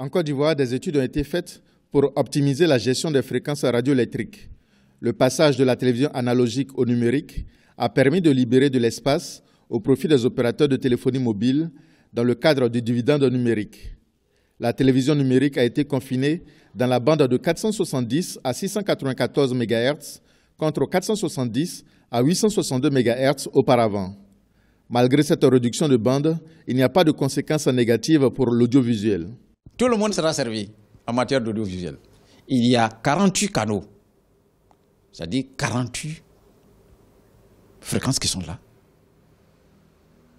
En Côte d'Ivoire, des études ont été faites pour optimiser la gestion des fréquences radioélectriques. Le passage de la télévision analogique au numérique a permis de libérer de l'espace au profit des opérateurs de téléphonie mobile dans le cadre du dividende numérique. La télévision numérique a été confinée dans la bande de 470 à 694 MHz contre 470 à 862 MHz auparavant. Malgré cette réduction de bande, il n'y a pas de conséquences négatives pour l'audiovisuel. Tout le monde sera servi en matière d'audiovisuel. Il y a 48 canaux, c'est-à-dire 48 fréquences qui sont là.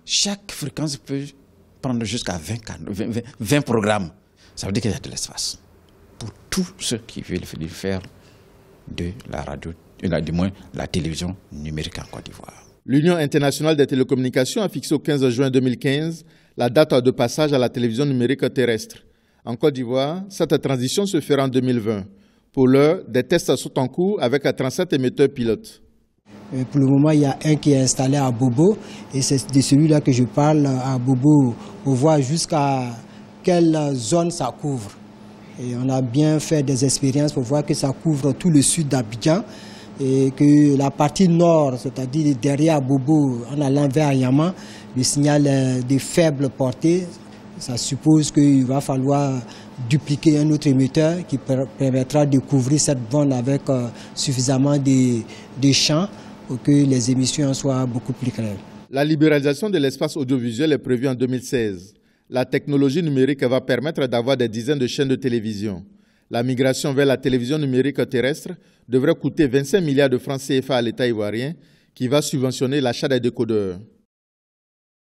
Chaque fréquence peut prendre jusqu'à 20 programmes. Ça veut dire qu'il y a de l'espace pour tous ceux qui veulent faire de la radio, du moins la télévision numérique en Côte d'Ivoire. L'Union internationale des télécommunications a fixé au 15 juin 2015 la date de passage à la télévision numérique terrestre. En Côte d'Ivoire, cette transition se fera en 2020. Pour l'heure, des tests sont en cours avec 37 émetteurs pilotes. Pour le moment, il y a un qui est installé à Bobo et c'est de celui-là que je parle à Bobo pour voir jusqu'à quelle zone ça couvre. Et on a bien fait des expériences pour voir que ça couvre tout le sud d'Abidjan et que la partie nord, c'est-à-dire derrière Bobo, en allant vers Yama, le signal est de faible portée. Ça suppose qu'il va falloir dupliquer un autre émetteur qui permettra de couvrir cette bande avec suffisamment de champs pour que les émissions soient beaucoup plus claires. La libéralisation de l'espace audiovisuel est prévue en 2016. La technologie numérique va permettre d'avoir des dizaines de chaînes de télévision. La migration vers la télévision numérique terrestre devrait coûter 25 milliards de francs CFA à l'État ivoirien qui va subventionner l'achat des décodeurs.